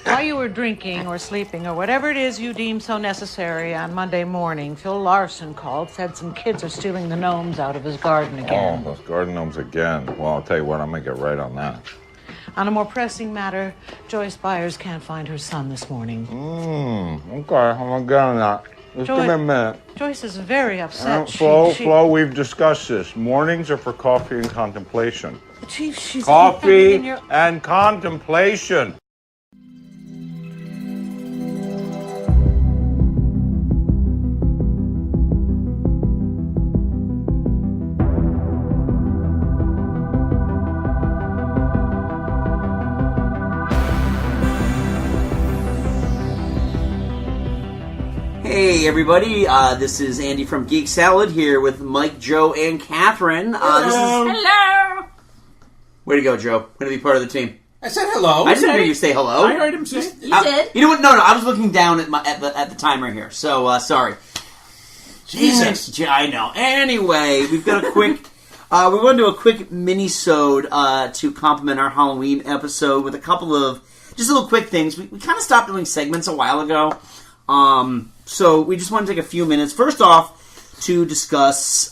While you were drinking or sleeping or whatever it is you deem so necessary on Monday morning, Phil Larson called, said some kids are stealing the gnomes out of his garden again. Oh, those garden gnomes again. Well, I'll tell you what, I'm going to get right on that. On a more pressing matter, Joyce Byers can't find her son this morning. Okay, I'm going to get on that. Just give me a minute. Joyce is very upset. Flo, we've discussed this. Mornings are for coffee and contemplation. Chief, she's Coffee and contemplation. Hey everybody, this is Andy from Geek Salad here with Mike, Joe, and Katherine. Hello! Way to go, Joe. Way to be part of the team. I said hello. I didn't hear you say hello. I heard him say. You did. You know what? No, I was looking down at the timer here, so sorry. Jesus. I know. Anyway, we've got a quick... we're going to do a quick mini-sode to complement our Halloween episode with a couple of just little quick things. We kind of stopped doing segments a while ago. So we just want to take a few minutes. First off, to discuss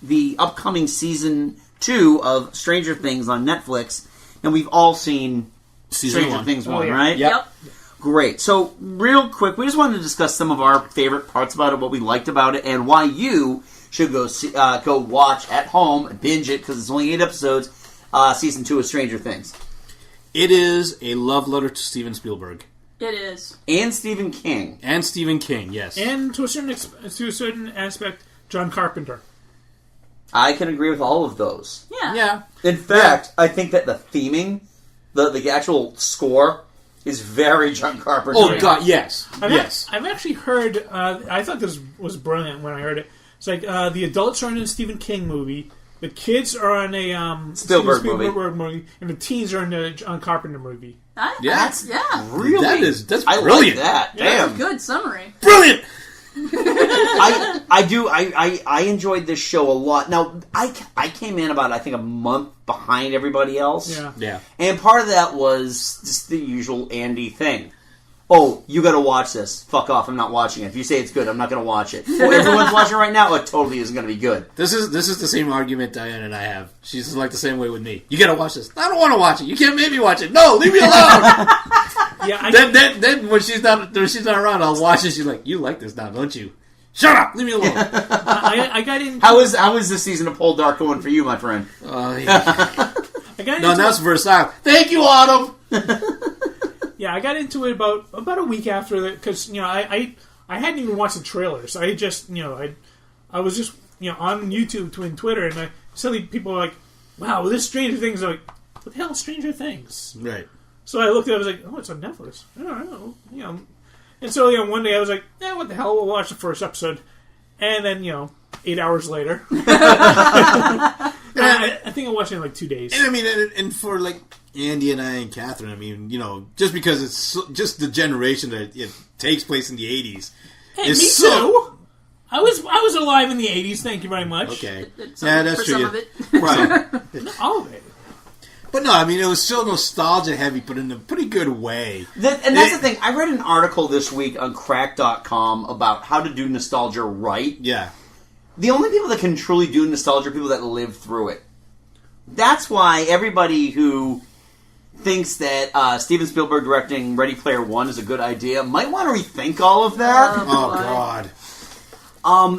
the upcoming season 2 of Stranger Things on Netflix. And we've all seen Stranger Things 1, right? Yep. Great. So, real quick, we just wanted to discuss some of our favorite parts about it, what we liked about it, and why you should go watch at home and binge it, because it's only 8 episodes, season 2 of Stranger Things. It is a love letter to Steven Spielberg. It is. And Stephen King. And Stephen King, yes. And to a certain aspect, John Carpenter. I can agree with all of those. Yeah. In fact, I think that the theming, the actual score, is very John Carpenter. Oh, God, yes. I've actually heard, I thought this was brilliant when I heard it. It's like, the adults are in a Stephen King movie, the kids are on a Spielberg movie, and the teens are in a John Carpenter movie. Really? That's brilliant. I like that. Yeah, Damn. good summary. Brilliant! I enjoyed this show a lot. Now, I came in about, I think, a month behind everybody else. Yeah. And part of that was just the usual Andy thing. Oh, you gotta watch this. Fuck off, I'm not watching it. If you say it's good, I'm not gonna watch it. Oh, everyone's watching it right now? It totally isn't gonna be good. This is the same argument Diane and I have. She's like the same way with me. You gotta watch this. I don't want to watch it. You can't make me watch it. No, leave me alone. Then when she's not around, I'll watch it. She's like, you like this now, don't you? Shut up! Leave me alone. I got into... How is this season of Pole Dark going for you, my friend? That's Versailles. Thank you, Autumn! Yeah, I got into it about a week after that, because, I hadn't even watched the trailers. I just, I was just, on YouTube and Twitter, and suddenly people were like, wow, this Stranger Things. I'm like, what the hell is Stranger Things? Right. So I looked at it, I was like, oh, it's on Netflix. I don't know, And so, one day I was like, what the hell, we'll watch the first episode. And then, 8 hours later. I think I watched it in like 2 days. And I mean, and for like Andy and I and Katherine, I mean, just because it's just the generation that it takes place in the 80s. Hey, me too. I was alive in the 80s, thank you very much. Okay. That's true. Some of it. Right. All of it. But no, I mean, it was still nostalgia heavy, but in a pretty good way. And that's the thing. I read an article this week on crack.com about how to do nostalgia right. Yeah. The only people that can truly do nostalgia are people that live through it. That's why everybody who thinks that Steven Spielberg directing Ready Player One is a good idea might want to rethink all of that. Oh God.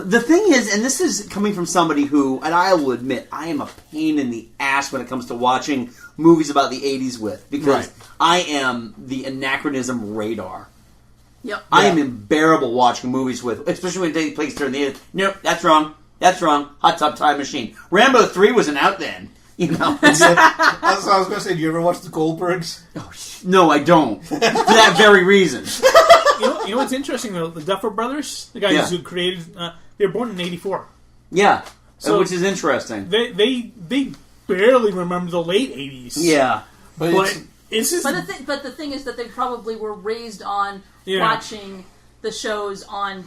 The thing is, and this is coming from somebody who, and I will admit, I am a pain in the ass when it comes to watching movies about the 80s with, because I am the anachronism radar. Yep. I am unbearable watching movies with, especially when they take place during the 80s. No, that's wrong. That's wrong. Hot Tub Time Machine. Rambo 3 wasn't out then. That's what I was going to say. Do you ever watch the Goldbergs? Oh, no, I don't. For that very reason. You know what's interesting though? The Duffer Brothers, the guys who created, they were born in '84. Yeah, so, which is interesting. They barely remember the late '80s. Yeah, but the thing is that they probably were raised on watching the shows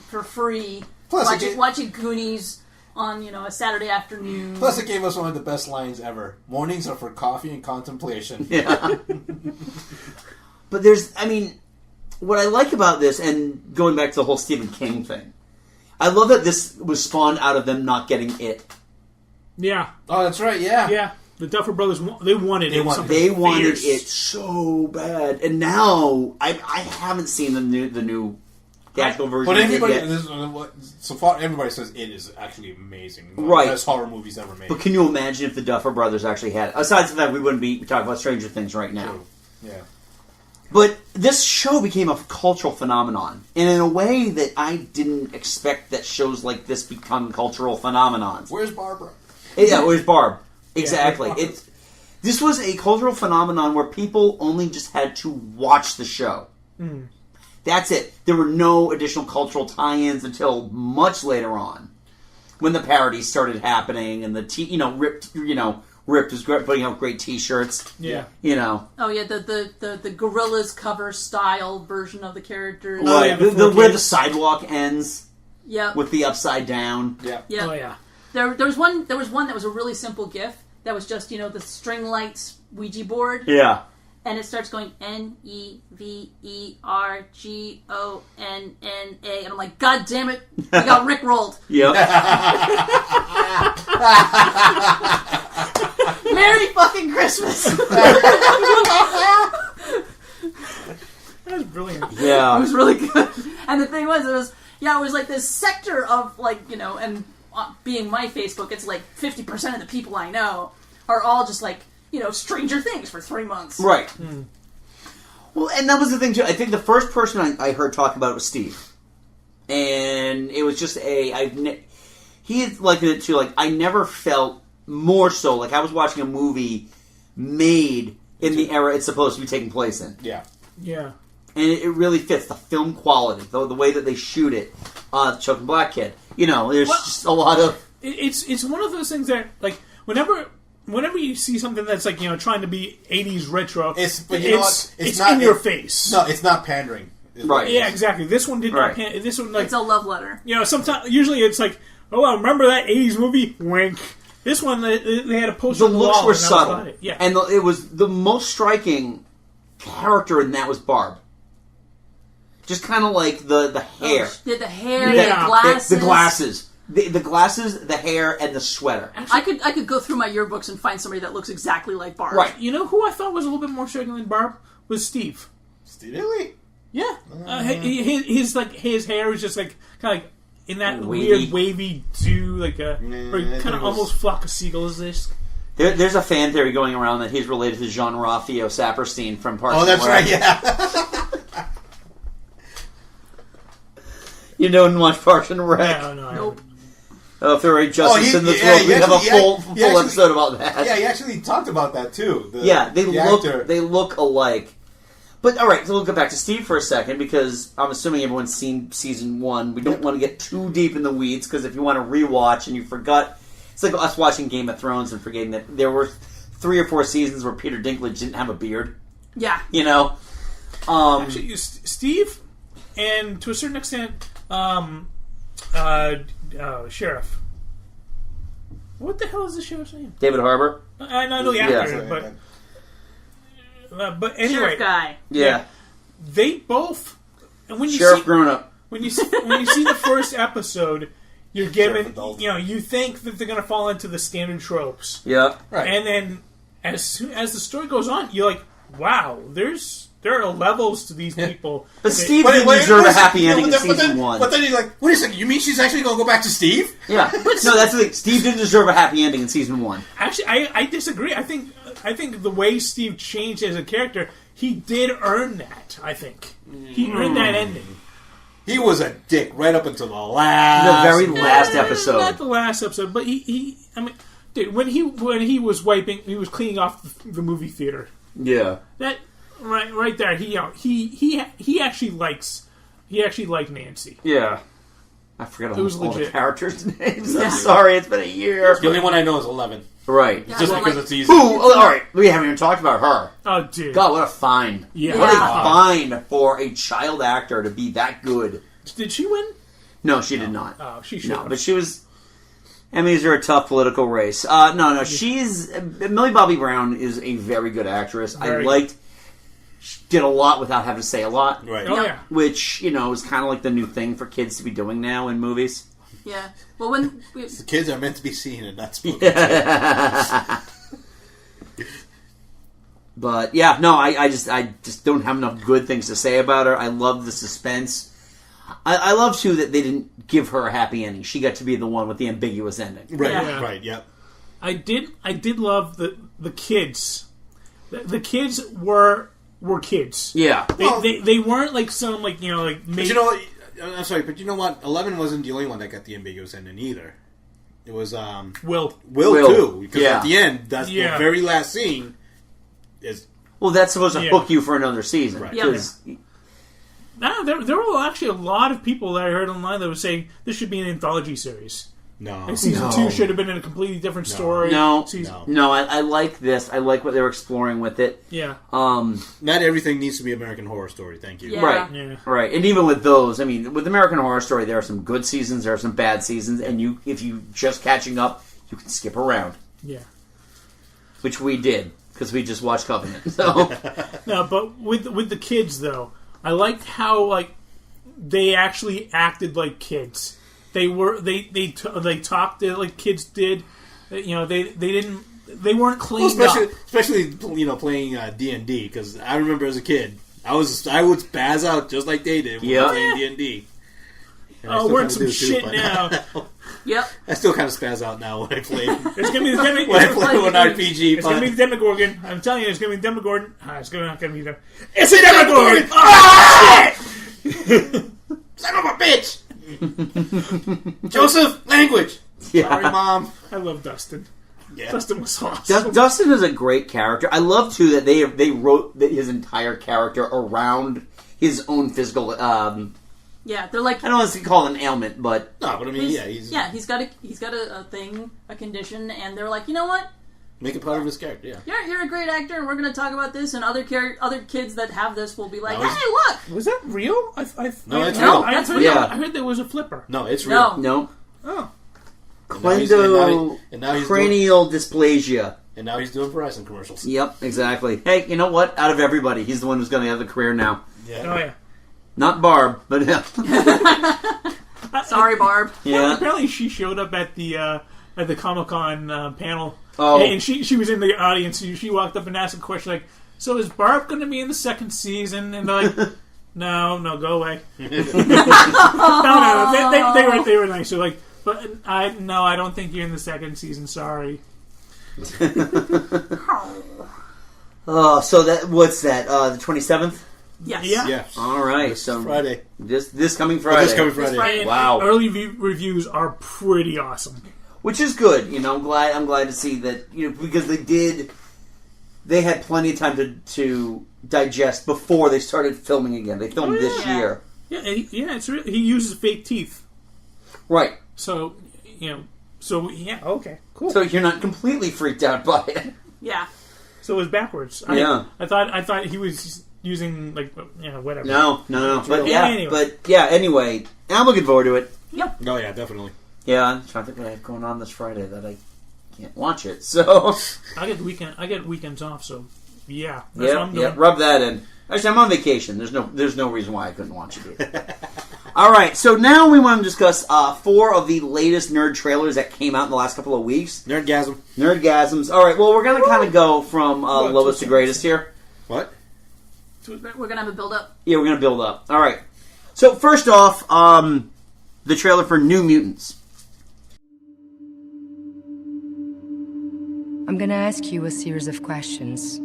for free, watching Goonies on a Saturday afternoon. Plus, it gave us one of the best lines ever. Mornings are for coffee and contemplation. Yeah. But what I like about this, and going back to the whole Stephen King thing, I love that this was spawned out of them not getting it. Yeah. Oh, that's right. Yeah. Yeah. The Duffer Brothers, they wanted it. They wanted it so bad, and now I haven't seen the new theatrical version. But so far, everybody says it is actually amazing. One Right. of the best horror movies ever made. But can you imagine if the Duffer Brothers actually had it? Aside from that, we wouldn't be talking about Stranger Things right now. True. Yeah. But this show became a cultural phenomenon, and in a way that I didn't expect that shows like this become cultural phenomenons. Where's Barbara? Yeah, where's Barb? Exactly. Yeah, This was a cultural phenomenon where people only just had to watch the show. Mm. That's it. There were no additional cultural tie-ins until much later on, when the parodies started happening and the Ripped was putting out great T-shirts. Yeah. Oh yeah, the Gorillaz cover style version of the characters. Right. Yeah, where the sidewalk ends. Yep. With the upside down. Yeah. Yep. Oh yeah. There was one that was a really simple GIF that was just the string lights Ouija board. Yeah. And it starts going NEVERGONNA, and I'm like, God damn it, I got rickrolled. Yep. Merry fucking Christmas. That was brilliant. Yeah. It was really good. And the thing was, it was like this sector of and being my Facebook, it's like 50% of the people I know are all just like, Stranger Things for 3 months. Right. Hmm. Well, and that was the thing too. I think the first person I heard talk about it was Steve, and it was just he had likened it to like I never felt more so like I was watching a movie made in the era it's supposed to be taking place in. Yeah. Yeah. And it really fits the film quality, the way that they shoot it. Chuck and Black Kid, there's just a lot of. It's one of those things that like whenever you see something that's like trying to be 80s retro, it's not in your face. No, it's not pandering. Right. Yeah, exactly. This one did not. This one it's a love letter. Sometimes usually it's like, oh, I remember that 80s movie. Wink. This one they had a poster. The looks were subtle. Yeah, and it was the most striking character in that was Barb. Just kind of like the hair. The hair, the glasses. The glasses. The glasses, the hair, and the sweater. Actually, I could go through my yearbooks and find somebody that looks exactly like Barb. Right. You know who I thought was a little bit more striking than Barb? Was Steve. Steve Italy? Yeah. His hair is just like kind of like in that weird wavy do, like a kind of almost flock of seagulls. There's a fan theory going around that he's related to Jean-Ralphio Saperstein from Parks and Rec. Oh, that's right, yeah. You don't watch Parks and Rec? No. Nope. If there were justice in this world, we'd have a full episode about that. Yeah, he actually talked about that too. They look alike. But all right, so we'll go back to Steve for a second because I'm assuming everyone's seen season 1. We don't want to get too deep in the weeds because if you want to rewatch and you forgot, it's like us watching Game of Thrones and forgetting that there were 3 or 4 seasons where Peter Dinklage didn't have a beard. Yeah, Actually, Steve, and to a certain extent, Sheriff. What the hell is the sheriff's name? David Harbour. I know the actor, but anyway, Sheriff guy. Yeah. They both. And when you Sheriff grown up. When you see the first episode, you're given you think that they're going to fall into the standard tropes. Yeah. Right. And then as the story goes on, you're like, wow, there are levels to these people. But Steve didn't deserve a happy ending in season 1. But then he's like, wait a second, you mean she's actually going to go back to Steve? Yeah. No, that's the thing. Steve didn't deserve a happy ending in season 1. Actually, I disagree. I think the way Steve changed as a character, he did earn that, I think. He earned that ending. He was a dick right up until the very last episode. Not the last episode, but dude, when he was cleaning off the movie theater. Yeah. That right there, he actually liked Nancy. Yeah. I forgot all the characters' names. Yeah. I'm sorry, it's been a year. The only one I know is 11. Right. Yeah, Just because it's easy. All right, we haven't even talked about her. Oh, dude. God, what a find. Yeah. What a find for a child actor to be that good. Did she win? No, she did not. Oh, she should. No, but she was... Emmys are a tough political race. No, she's... Millie Bobby Brown is a very good actress. I liked did a lot without having to say a lot. Right. Oh yeah. Which, is kind of like the new thing for kids to be doing now in movies. Yeah. Well, when The kids are meant to be seen and not spoken to. But yeah, no, I just don't have enough good things to say about her. I love the suspense. I love too that they didn't give her a happy ending. She got to be the one with the ambiguous ending. Right. Yeah. Right. Yep. I did love the kids. The kids were kids. Yeah. They weren't like some like like. But you know what? I'm sorry, but you know what? 11 wasn't the only one that got the ambiguous ending either. It was Will too, because Yeah. at the end, that's the very last scene. Well, that's supposed to hook you for another season. Right. Yeah. No, there were actually a lot of people that I heard online that were saying this should be an anthology series. No. Like season 2 should have been in a completely different story. No. Season, No, I like this. I like what they're exploring with it. Yeah. Not everything needs to be American Horror Story, thank you. Yeah. Right. Yeah. Right. And even with those, I mean, with American Horror Story, there are some good seasons, there are some bad seasons, and if you just catching up, you can skip around. Yeah. Which we did, because we just watched Covenant. So No, but with the kids though, I liked how they actually acted like kids. They talked like kids did. They weren't cleaned up. Especially playing D&D, because I remember as a kid, I would spaz out just like they did when playing D&D. Oh, we're in some shit now. Yep. I still kind of spaz out now when I play. It's gonna be the Demi. When I play an RPG. It's gonna be the Demogorgon. I'm telling you, it's gonna be the Demogorgon. It's not gonna be the. It's a Demogorgon! Oh shit! Son of a bitch! Joseph, language. yeah. Sorry, Mom. I love Dustin. Yeah. Dustin was awesome. Dustin is a great character. I love too that they wrote his entire character around his own physical. Yeah, they're like. I don't want to call it an ailment, but No, but I mean, he's he's got a thing, a condition, and they're like, you know what? make it part of his character. Yeah. You're a great actor, and we're going to talk about this, and other kids that have this will be like, No, hey, look! Was that real? No, it's No, real. that's real. Yeah. I heard there was a flipper. No, it's real. no. Oh. And now he's Cranial dysplasia. And now he's doing Verizon commercials. Yep, exactly. Hey, you know what? Out of everybody, he's the one who's going to have the career now. Yeah. Oh, yeah. Not Barb, but yeah. Sorry, Barb. Yeah. Apparently she showed up at the Comic-Con panel. Oh. And she was in the audience. She walked up and asked a question like, so is Barb going to be in the second season? And they're like, no, go away. no, they were nice. They're like, but I don't think you're in the second season. Sorry. Oh, so what's that? The 27th? Yes. Yeah. Yeah. All right, This so Friday. this coming Friday. This coming Friday. Friday. Wow. Early reviews are pretty awesome. Which is good, I'm glad to see that, because they had plenty of time to digest before they started filming again. They filmed this yeah. year. Yeah, it's really, he uses fake teeth. Right. So, okay, cool. So you're not completely freaked out by it. Yeah. So it was backwards. Yeah. I thought he was using whatever. No. But Anyway. Anyway, I'm looking forward to it. Yep. Oh, yeah, definitely. Yeah, I'm trying to think what I have going on this Friday that I can't watch it. So I get weekends off. So yeah, that's what I'm doing. yeah, rub that in. Actually, I'm on vacation. There's no reason why I couldn't watch it either. All right, so now we want to discuss 4 of the latest nerd trailers that came out in the last couple of weeks. Nerdgasms. All right, well, we're going to kind of go from lowest to greatest here. What? We're going to have a build-up. Yeah, we're going to build up. All right. So first off, the trailer for New Mutants. I'm gonna ask you a series of questions.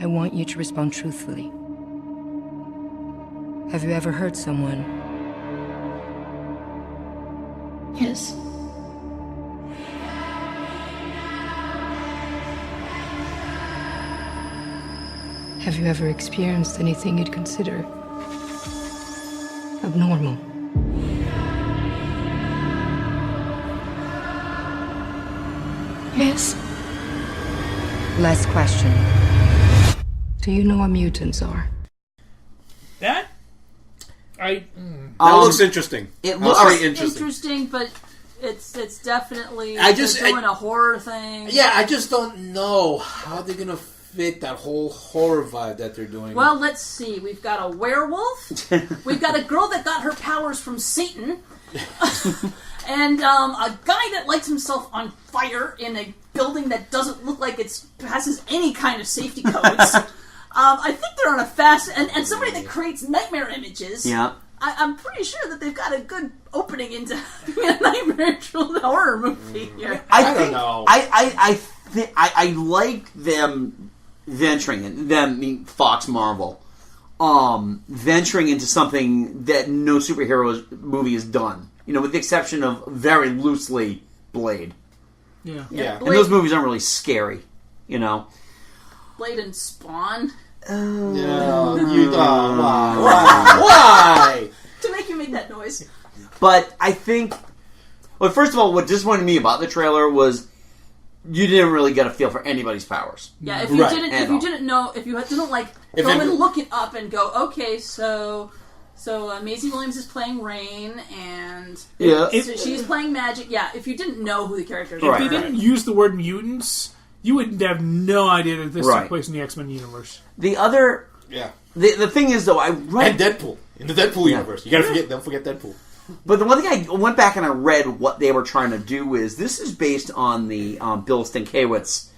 I want you to respond truthfully. Have you ever hurt someone? Yes. Have you ever experienced anything you'd consider abnormal? Yes. Last question. Do you know what mutants are? That That looks interesting. It looks looks very interesting. But it's definitely they're doing a horror thing. Yeah, I just don't know how they're gonna fit that whole horror vibe that they're doing. Well, let's see. We've got a werewolf. We've got a girl that got her powers from Satan. And a guy that lights himself on fire in a building that doesn't look like it passes any kind of safety codes. I think they're on a fast... And somebody that creates nightmare images. Yeah. I'm pretty sure that they've got a good opening into a nightmare horror movie here. I don't know. I like them venturing, mean Fox Marvel, venturing into something that no superhero movie has done. You know, with the exception of very loosely Blade. Yeah. And those movies aren't really scary, you know. Blade and Spawn. Why? To make you make that noise. But I think, well, first of all, what disappointed me about the trailer was you didn't really get a feel for anybody's powers. Yeah, if you didn't know, if you didn't go and look it up and go, okay, so Maisie Williams is playing Rain, and she's playing Magic. Yeah, if you didn't know who the characters were. If they didn't use the word mutants, you would have no idea that this took place in the X-Men universe. The other... Yeah. The thing is, though, I read... And Deadpool. In the Deadpool universe. You gotta don't forget Deadpool. But the one thing I went back and I read what they were trying to do is, this is based on the Bill Sienkiewicz...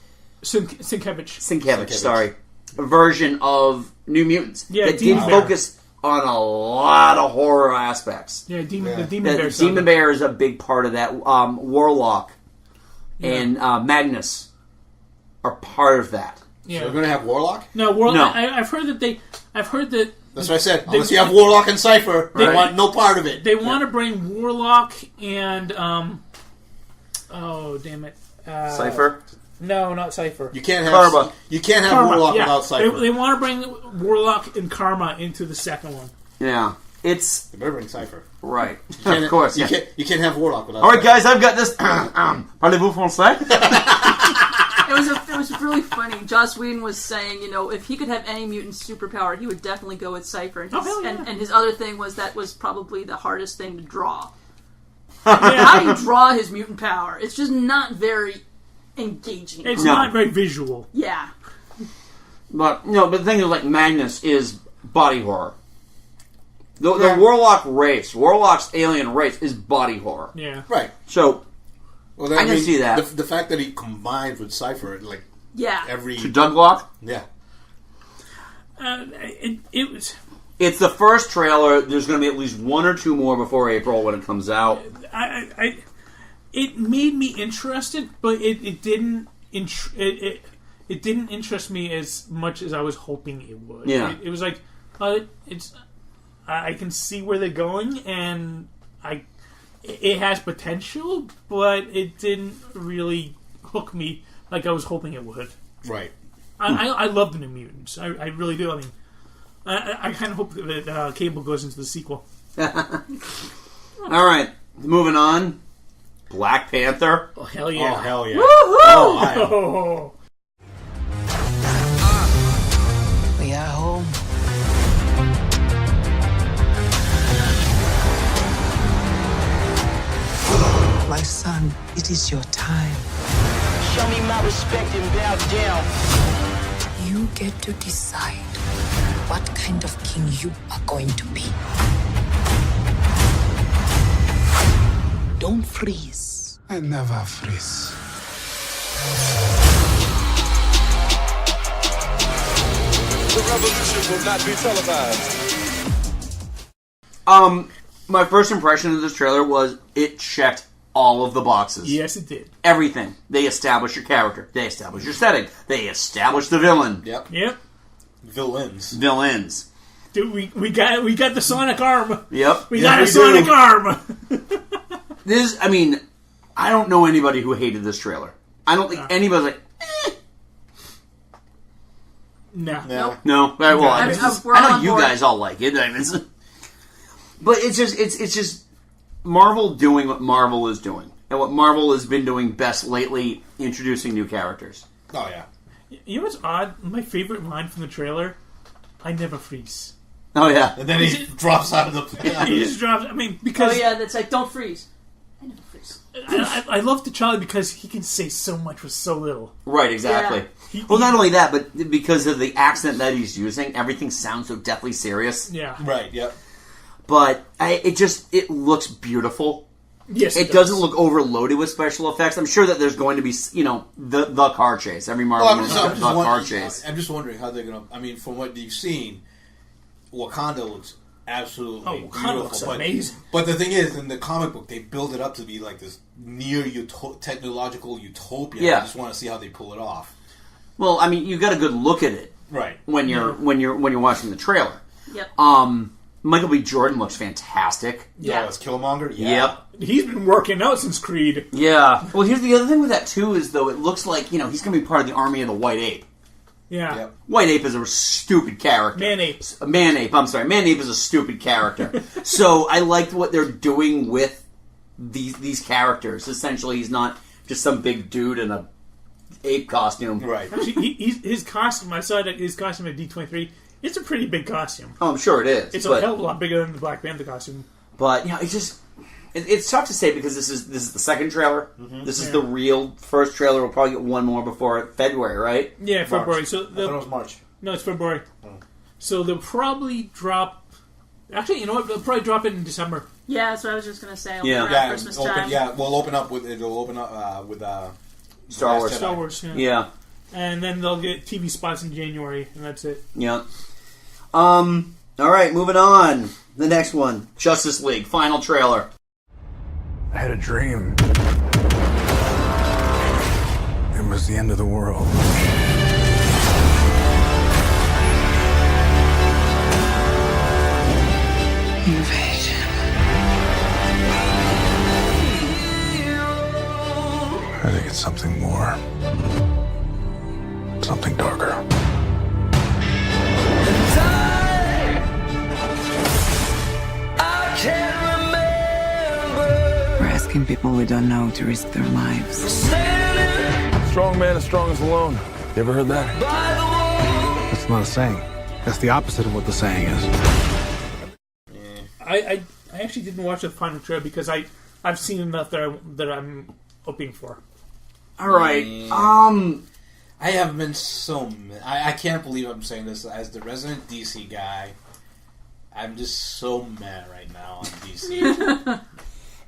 Sienkiewicz, sorry. Version of New Mutants. Yeah, that did focus on a lot of horror aspects. Yeah, the Demon Bear. Demon Bear is a big part of that. Warlock and Magnus are part of that. Yeah. So we're going to have Warlock? No, Warlock. No. I've heard that. That's what I said. Unless you have Warlock and Cypher, they want no part of it. They want to bring Warlock and oh damn it, Cypher. No, not Cypher. You can't have Karma. You can't have Warlock without Cypher. They want to bring Warlock and Karma into the second one. Yeah, it's. They better bring Cypher. Right, of course. You can't have Warlock without. All right, guys, I've got this. Parlez-vous français? It was really funny. Joss Whedon was saying, you know, if he could have any mutant superpower, he would definitely go with Cypher. And his other thing was that was probably the hardest thing to draw. How do you draw his mutant power? It's just not very engaging. It's not very visual. Yeah. But the thing is, like, Magnus is body horror. The Warlock race, Warlock's alien race, is body horror. Yeah. Right. So, I can see that. The fact that he combined with Cypher, like, every... To Douglock? Yeah. It was... It's the first trailer. There's going to be at least one or two more before April when it comes out. It made me interested, but it didn't interest me as much as I was hoping it would. Yeah. It was like, I can see where they're going, and it has potential, but it didn't really hook me like I was hoping it would. Right. I love the New Mutants. I really do. I mean, I kind of hope that Cable goes into the sequel. All right, moving on. Black Panther. Oh, hell yeah. Oh, hell yeah. Woohoo! We are home. My son, it is your time. Show me my respect and bow down. You get to decide what kind of king you are going to be. Don't freeze. I never freeze. The revolution will not be televised. My first impression of this trailer was it checked all of the boxes. Yes, it did. Everything. They established your character. They established your setting. They established the villain. Yep. Villains. Dude, we got the sonic arm. Yep. We got a sonic arm. I don't know anybody who hated this trailer. I don't think anybody's like, No. No. Well, I know you guys all like it. But it's just Marvel doing what Marvel is doing. And what Marvel has been doing best lately, introducing new characters. Oh, yeah. You know what's odd? My favorite line from the trailer, I never freeze. Oh, yeah. And then he drops out of the plane. He just drops, because... Oh, yeah, that's like, don't freeze. I never freeze. I love T'Challa because he can say so much with so little. Right, exactly. Yeah. Well, not only that, but because of the accent that he's using, everything sounds so deathly serious. Yeah. Right, yep. But it looks beautiful. Yes, it doesn't look overloaded with special effects. I'm sure that there's going to be, the car chase. Every Marvel movie has the car chase. I'm just wondering how they're going to... I mean, from what you've seen, Wakanda looks absolutely beautiful. Looks amazing. But the thing is, in the comic book, they build it up to be like this near technological utopia. Yeah. I just want to see how they pull it off. Well, I mean, you got a good look at it, right? When you're watching the trailer. Yep. Michael B. Jordan looks fantastic. Yeah, as Killmonger. Yeah. Yep. He's been working out since Creed. Yeah. Well, here's the other thing with that too is though it looks like he's going to be part of the army of the White Ape. Yeah. Yep. White Ape is a stupid character. Man Apes. Man Ape. I'm sorry. Man Ape is a stupid character. So I liked what they're doing with these characters. Essentially, he's not just some big dude in a ape costume. Right. Actually, his costume. I saw his costume at D23. It's a pretty big costume. Oh, I'm sure it is. It's a hell of a lot bigger than the Black Panther costume. But it's tough to say because this is the second trailer. Mm-hmm. This is the real first trailer. We'll probably get one more before February, right? Yeah, February. March. So I thought it was March. No, it's February. So they'll probably drop. Actually, you know what? They'll probably drop it in December. Yeah, that's what I was just gonna say. Christmas time. Yeah, we'll open up with Star Wars. Star Wars. Yeah. And then they'll get TV spots in January, and that's it. Yeah. All right, moving on. The next one, Justice League, final trailer. I had a dream. It was the end of the world. Invasion. I think it's something more. Something darker. We're asking people we don't know to risk their lives. Strong man is strongest alone. You ever heard that? That's not a saying. That's the opposite of what the saying is. I actually didn't watch the final trailer because I've seen enough that I'm hoping for. All right. I have been so... I can't believe I'm saying this. As the resident DC guy, I'm just so mad right now on DC.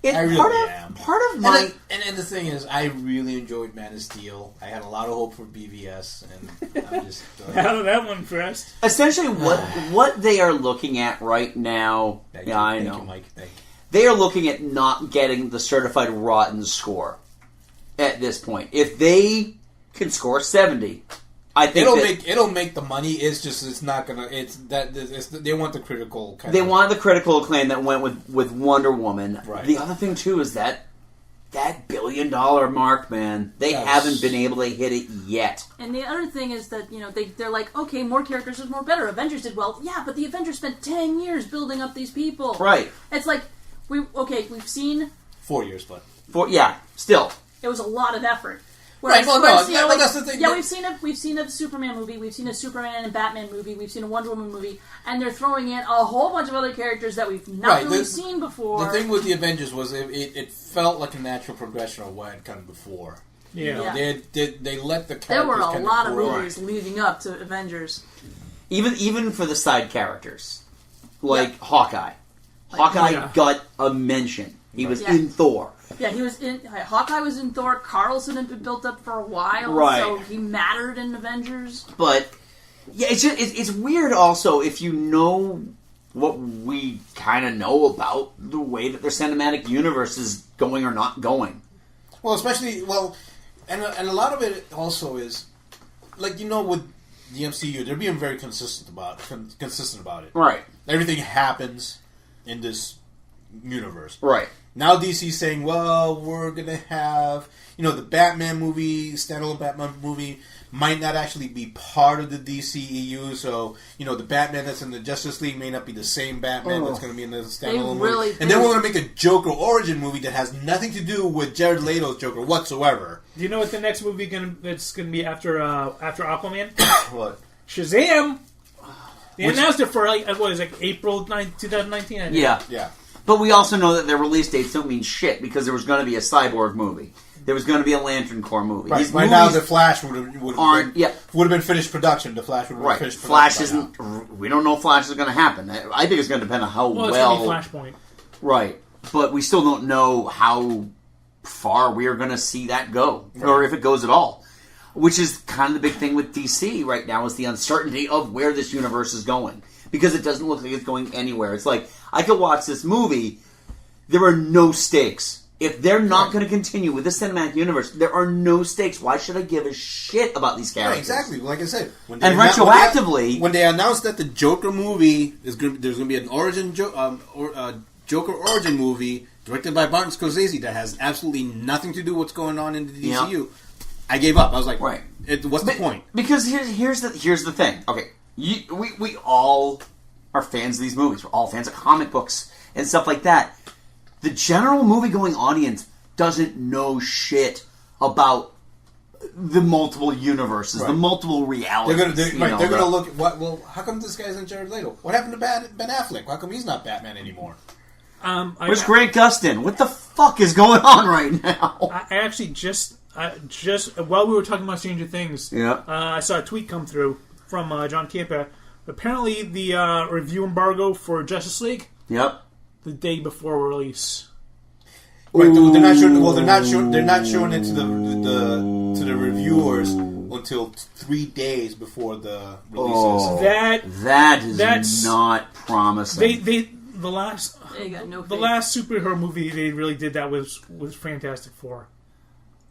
I really am. Part of my... And the thing is, I really enjoyed Man of Steel. I had a lot of hope for BVS, and I'm just... How did that one first? Essentially, what they are looking at right now... Thank I you, know. Mike. Thank you. They are looking at not getting the certified rotten score at this point. If they can score 70, I think it'll make the money. It's just it's not gonna. They want the critical. They want the critical acclaim that went with Wonder Woman. Right. The other thing too is that $1 billion mark, man. They haven't been able to hit it yet. And the other thing is that they're like, okay, more characters is more better. Avengers did well, yeah, but the Avengers spent 10 years building up these people. Right. It's like we've seen 4 years, but still. It was a lot of effort. Right, well, no, that's the thing. Yeah, we've seen a Superman movie, we've seen a Superman and Batman movie, we've seen a Wonder Woman movie, and they're throwing in a whole bunch of other characters that we've not really seen before. The thing with the Avengers was it felt like a natural progression of what had come before. Yeah. They let the characters there were a lot of grow. movies leading up to Avengers. Even for the side characters, like Hawkeye. Hawkeye got a mention. He was in Thor. Yeah, he was in. Hawkeye was in Thor. Carlson had been built up for a while, so he mattered in Avengers. But yeah, it's weird. Also, if you know what we kind of know about the way that their cinematic universe is going or not going. Well, especially and a lot of it also is with the MCU, they're being very consistent about it. Right. Everything happens in this universe. Right. Now DC's saying, well, we're going to have, the Batman movie, standalone Batman movie, might not actually be part of the DCEU, so, the Batman that's in the Justice League may not be the same Batman that's going to be in the standalone movie. And then we're going to make a Joker origin movie that has nothing to do with Jared Leto's Joker whatsoever. Do you know what the next movie that's going to be after Aquaman? What? Shazam! They announced it for, April 9th, 2019, I think. Yeah. But we also know that their release dates don't mean shit because there was going to be a Cyborg movie. There was going to be a Lantern Corps movie. Right. Right now, the Flash would have been finished production. The Flash would have been finished production. Flash isn't... We don't know if Flash is going to happen. I think it's going to depend on how well... it's going to be Flashpoint. Right. But we still don't know how far we are going to see that go. Right. Or if it goes at all. Which is kind of the big thing with DC right now is the uncertainty of where this universe is going. Because it doesn't look like it's going anywhere. It's like, I could watch this movie. There are no stakes. If they're not going to continue with this cinematic universe, there are no stakes. Why should I give a shit about these characters? Right, exactly. Like I said, when retroactively, when they announced that the Joker movie there's going to be an Joker origin movie directed by Martin Scorsese that has absolutely nothing to do with what's going on in the DCU. I gave up. I was like, right. What's the point? Because here's the thing. Okay, we all are fans of these movies. We're all fans of comic books and stuff like that. The general movie-going audience doesn't know shit about the multiple universes, the multiple realities. They're going to look at well, how come this guy's in Jared Leto? What happened to Ben Affleck? How come he's not Batman anymore? Where's Grant Gustin? What the fuck is going on right now? I actually just while we were talking about Stranger Things, I saw a tweet come through from John Campa. Apparently, the review embargo for Justice League. Yep. The day before release. Right, they're not showing. Well, they're not showing it to the reviewers until 3 days before the release. That's not promising. The last superhero movie they really did that was Fantastic Four.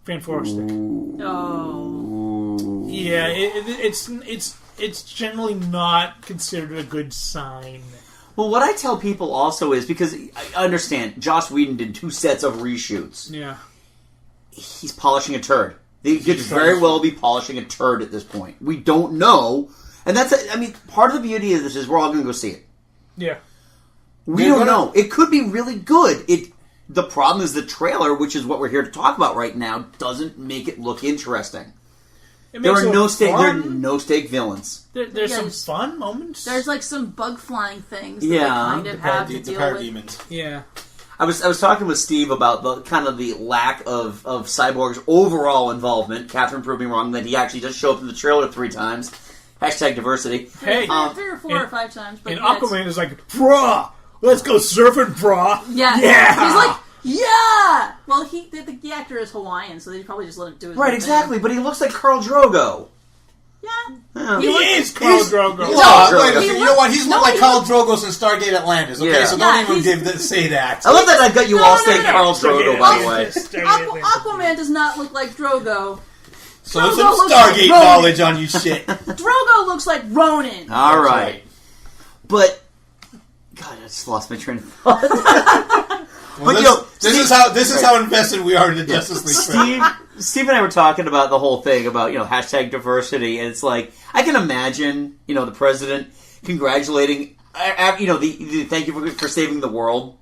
Fantastic. Oh. Yeah, it's generally not considered a good sign. Well, what I tell people also is, because I understand, Joss Whedon did 2 sets of reshoots. Yeah. He's polishing a turd. He could very well be polishing a turd at this point. We don't know. And part of the beauty of this is we're all going to go see it. Yeah. We don't know. It could be really good. The problem is the trailer, which is what we're here to talk about right now, doesn't make it look interesting. There are no stake villains. There's some fun moments. There's like some bug flying things that they kind of have to deal with. Demons. Yeah. I was talking with Steve about the lack of Cyborg's overall involvement. Catherine proved me wrong that he actually does show up in the trailer 3 times. Hashtag diversity. Hey, 3 or 4 or 5 times. But Aquaman is like, brah, let's go surfing, brah. Yeah. He's like, yeah! Well, the actor is Hawaiian, so they probably just let him do his right, exactly, but he looks like Khal Drogo. Yeah. He is Khal Drogo. You know what? He's looked like Khal Drogo since Stargate Atlantis, okay? So don't even say that. I love that I got you all saying Khal Drogo, by the way. Aquaman does not look like Drogo. So there's some Stargate knowledge on you shit. Drogo looks like Ronan. All right. But, God, I just lost my train of thought. Well, this is how invested we are in the Justice League. Steve and I were talking about the whole thing about hashtag diversity, and it's like I can imagine the president congratulating the thank you for saving the world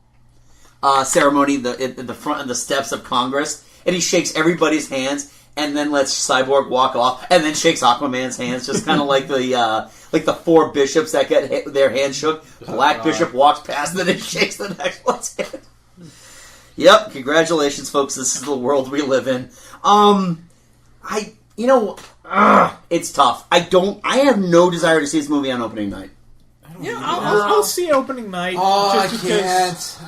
ceremony in the front of the steps of Congress, and he shakes everybody's hands and then lets Cyborg walk off, and then shakes Aquaman's hands, just kind of like the 4 bishops that get their hands shook. Black bishop walks past, and then he shakes the next one's hand. Yep, congratulations, folks. This is the world we live in. It's tough. I have no desire to see this movie on opening night. I'll see opening night. I can't.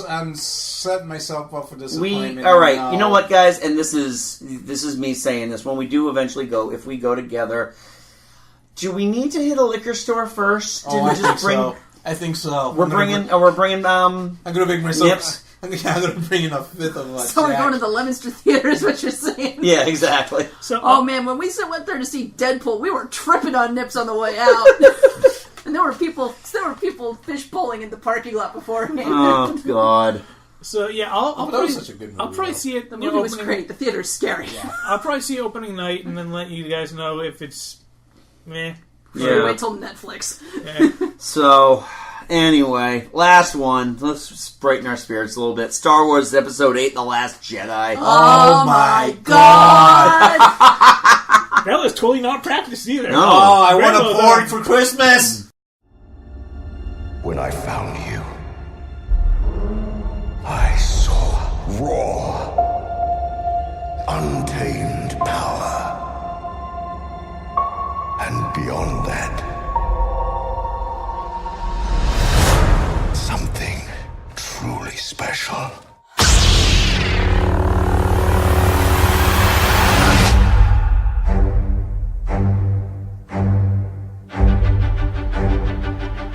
I'm setting myself up for disappointment. All right. No. You know what, guys? And this is me saying this. When we do eventually go, if we go together, do we need to hit a liquor store first? I think so. We're bringing. I'm going to make myself. Nips. I'm going to bring in a 5th of So we're going to the Leominster Theater, is what you're saying? Yeah, exactly. So, man, when we went there to see Deadpool, we were tripping on nips on the way out. And there were people fish bowling in the parking lot beforehand. Oh, God. So, yeah, I'll probably see it. The movie was great. The theater's scary. Yeah. I'll probably see opening night and then let you guys know if it's meh. Yeah. Wait till Netflix. Yeah. So... Anyway, last one. Let's brighten our spirits a little bit. Star Wars Episode 8, The Last Jedi. Oh my God! That was totally not practiced either. No. Oh, I want a Porg for Christmas! When I found you, raw, untamed power. And beyond that, something truly special.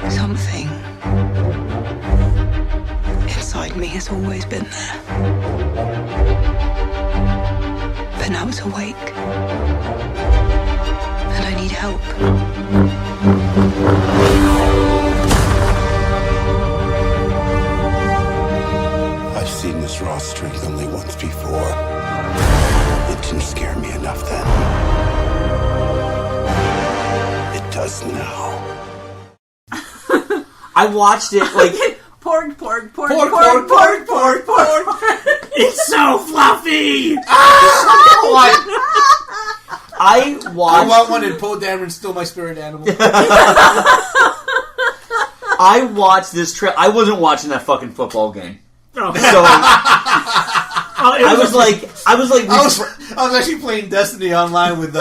Something inside me has always been there. But now it's awake. And I need help. I've seen this raw strength only once before. It didn't scare me enough then. It does now. I watched it like porg. It's so fluffy. I want one and Poe Dameron stole my spirit animal. I watched this trailer. I wasn't watching that fucking football game. Oh. So I was actually playing Destiny online with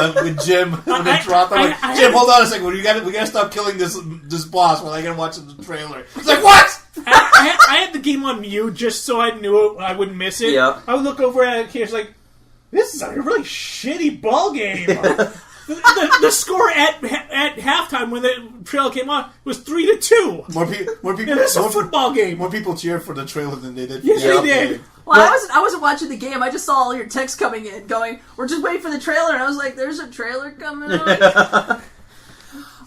Jim when it dropped. I'm like, Jim, hold on a second. We gotta stop killing this boss while I gotta watch the trailer. It's like, what? I had the game on mute just so I knew I wouldn't miss it. Yeah. I would look over at it, it's like, this is a really shitty ball game. The score at halftime when the trailer came on was 3-2. More people. It's a football game. More people cheered for the trailer than they did. Yes, they did. Well, I wasn't watching the game. I just saw all your texts coming in, going, "We're just waiting for the trailer," and I was like, "There's a trailer coming on."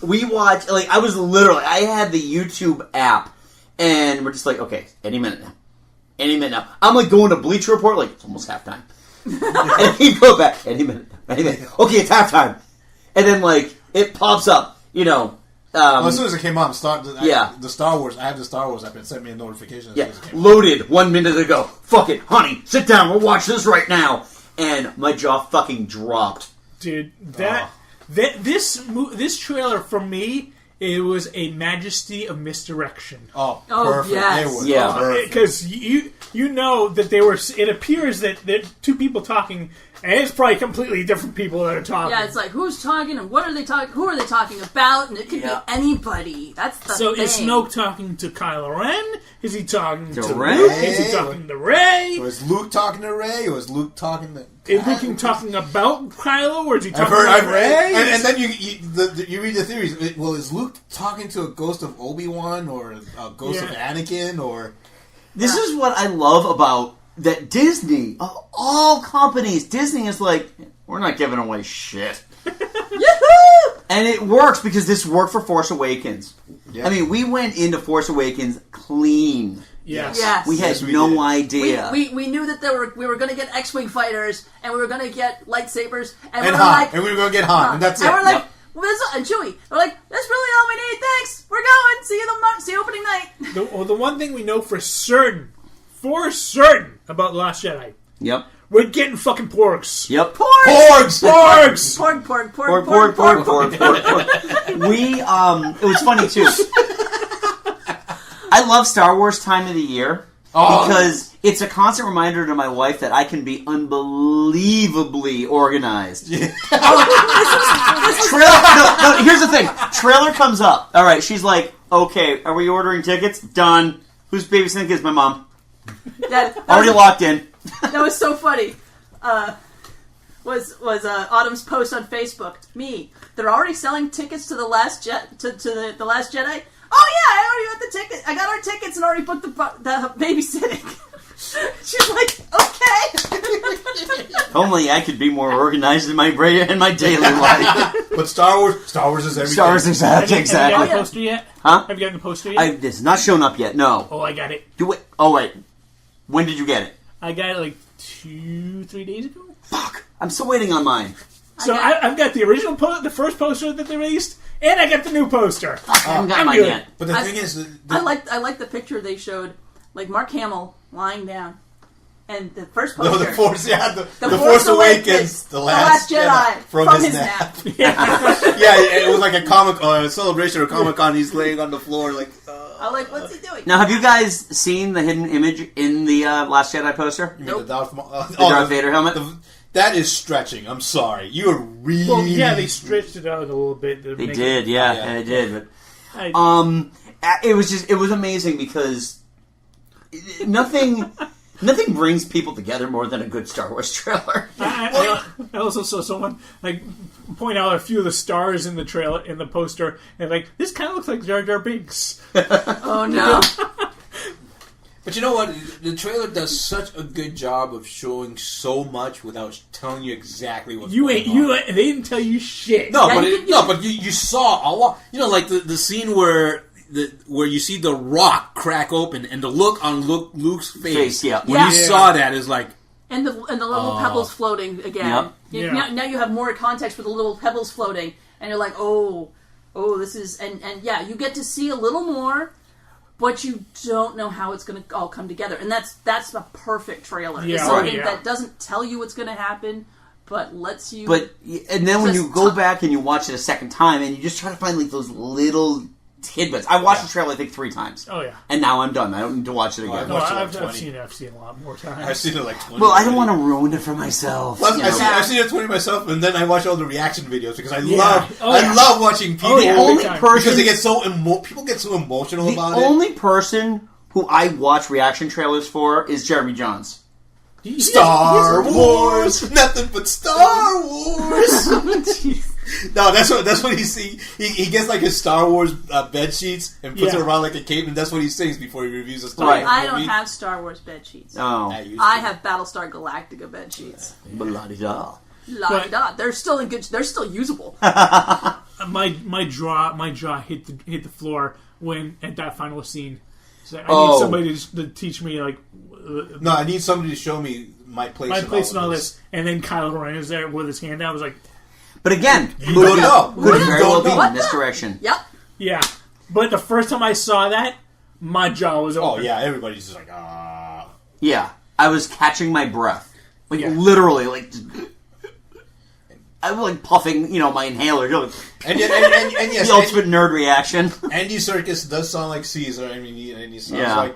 We watched. Like I was literally. I had the YouTube app, and we're just like, okay, any minute now. I'm like going to Bleacher Report. Like it's almost halftime. And you go back any minute. Okay, it's halftime. And then, like, it pops up, as soon as it came on, the Star Wars, I have the Star Wars app, it sent me a notification. Yeah, loaded 1 minute ago. Fuck it, honey, sit down, we'll watch this right now. And my jaw fucking dropped. Dude, this trailer, for me, it was a majesty of misdirection. Oh perfect. Yes. Yeah. Because you know that it appears that two people talking, and it's probably completely different people that are talking. Yeah, it's like, who's talking and what are they talking? Who are they talking about? And it could be anybody. That's the so thing. is Snoke talking to Kylo Ren? Is he talking to Rey? Luke? Is he talking to Rey? Or is Luke talking to Rey? Or is Luke talking to... Is Luke talking about Kylo? Or is he talking I've about Rey? And then you read the theories. Well, is Luke talking to a ghost of Obi-Wan? Or a ghost of Anakin? Or... This is what I love about that Disney, of all companies, Disney is like, we're not giving away shit. Yahoo! And it works because this worked for Force Awakens. Yeah. I mean, we went into Force Awakens clean. Yes. We had no idea. We knew that we were going to get X-Wing fighters, and we were going to get lightsabers, and we were Han. like... And we were going to get Han, and that's it. And we're like... Well, and Chewie, we're like, that's really all we need. Thanks. We're going. See you opening night. The one thing we know for certain about Last Jedi. Yep. We're getting fucking porgs. Yep. Porgs. Porg. It was funny too. I love Star Wars time of the year because it's a constant reminder to my wife that I can be unbelievably organized. Yeah. Here's the thing. Trailer comes up. All right, she's like, okay, are we ordering tickets? Done. Who's babysitting kids? My mom. Already locked in. That was so funny. Was Autumn's post on Facebook? Me. They're already selling tickets to the Last the Last Jedi. Oh yeah, I already got the ticket. I got our tickets and already booked the babysitting. She's like, okay. If only I could be more organized in my daily life. But Star Wars is everything. Star Wars is exactly. Have you gotten the poster yet? Huh? Have you gotten the poster yet? It's not shown up yet. No. Oh, I got it. Oh wait. When did you get it? I got it like 2-3 days ago. Fuck. I'm still waiting on mine. So I've got the original the first poster that they released, and I got the new poster. I haven't got mine yet. But the thing is, I like the picture they showed, like Mark Hamill lying down, and the first poster. No, the Force, the Force Awakens, the Last Jedi from his nap. Yeah, it was like a celebration or Comic-Con. He's laying on the floor like. I'm like, what's he doing? Now, have you guys seen the hidden image in the Last Jedi poster? You mean the Darth Vader helmet? That is stretching. I'm sorry. You are really... Well, yeah, they stretched it out a little bit. They did, yeah, they did. But, it was amazing because nothing brings people together more than a good Star Wars trailer. I also saw someone point out a few of the stars in the trailer in the poster, and this kind of looks like Jar Jar Binks. Oh no! But you know what? The trailer does such a good job of showing so much without telling you exactly what's going on. They didn't tell you shit. No, but you saw a lot. You know, like the scene where you see the rock crack open and the look on Luke's face. Yeah. When you saw that is like. And the little pebbles floating again. Yep. Now you have more context with the little pebbles floating, and you're like, oh, this is and yeah, you get to see a little more. But you don't know how it's going to all come together, and that's a perfect trailer. Yeah, it's something that doesn't tell you what's going to happen, but lets you. And then when you go back and you watch it a second time, and you just try to find those little tidbits. I watched the trailer, I think, 3 times. Oh yeah. And now I'm done. I don't need to watch it again. I've seen it a lot more times. I've seen it like 20. Well, I don't want to ruin it for myself. Plus, I've seen it 20 myself, and then I watch all the reaction videos because I love watching people. Because they get people get so emotional about it. The only person who I watch reaction trailers for is Jeremy Johns. Star Wars, nothing but Star Wars. No, that's what he see. He gets his Star Wars bed sheets and puts it around like a cape, and that's what he sings before he reviews a Star Wars. I don't have Star Wars bed sheets. Oh, I have Battlestar Galactica bed sheets. La-di-da. La-di-da. They're still in good. They're still usable. My jaw hit the floor when at that final scene. So I need somebody to teach me No, I need somebody to show me my place in all this. And then Kylo Ren is there with his hand out. I was like. But again, you don't know. Could very well be in this direction. Yep. Yeah. But the first time I saw that, my jaw was open. Oh, yeah. Everybody's just like, ah. Yeah. I was catching my breath. Literally, I was puffing, my inhaler. And yes, the ultimate nerd reaction. Andy Serkis does sound like Caesar. I mean, he sounds like...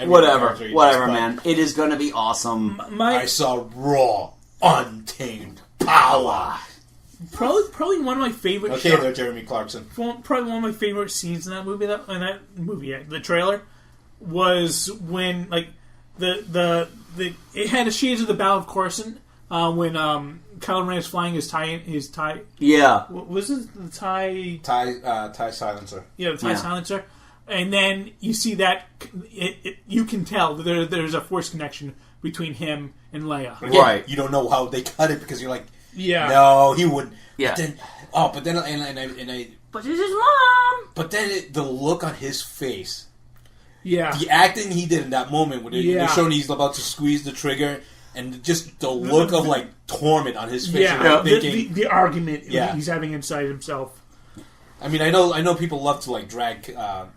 Whatever, man. It is going to be awesome. I saw raw, untamed power. Probably one of my favorite. Okay, there, Jeremy Clarkson. Probably one of my favorite scenes in that movie. The trailer was when it had a shades of the Battle of Coruscant when Kylo Ren is flying his tie. Yeah, was it the tie silencer? Yeah, the tie silencer. And then you see that you can tell that there's a force connection between him and Leia. Right. You don't know how they cut it because you're like. Yeah. No, he wouldn't. Yeah. But then But it's his mom. But then the look on his face. Yeah. The acting he did in that moment when they're showing he's about to squeeze the trigger, and just the look of torment on his face. Yeah. The argument he's having inside himself. I mean, I know people love to drag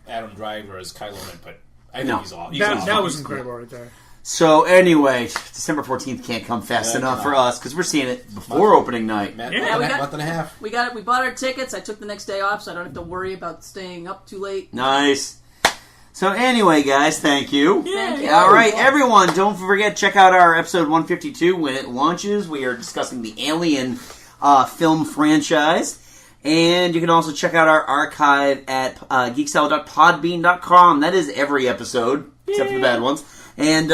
Adam Driver as Kylo Ren, but I think he's awesome. That was incredible right there. So anyway, December 14th can't come fast enough for us because we're seeing it before opening night. Month and a half. We got it. We bought our tickets. I took the next day off, so I don't have to worry about staying up too late. Nice. So anyway, guys, thank you. Thank you. All right, everyone, don't forget, check out our episode 152 when it launches. We are discussing the Alien film franchise. And you can also check out our archive at geeksalad.podbean.com. That is every episode, except for the bad ones. And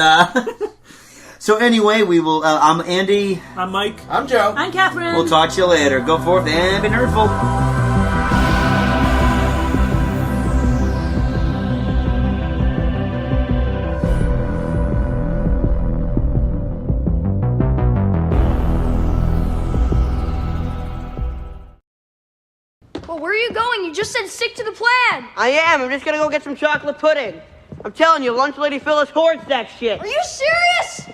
so anyway, we will. I'm Andy. I'm Mike. I'm Joe. I'm Katherine. We'll talk to you later. Go forth and be nerdful. Well, where are you going? You just said stick to the plan. I am. I'm just gonna go get some chocolate pudding. I'm telling you, lunch lady Phyllis hoards that shit. Are you serious?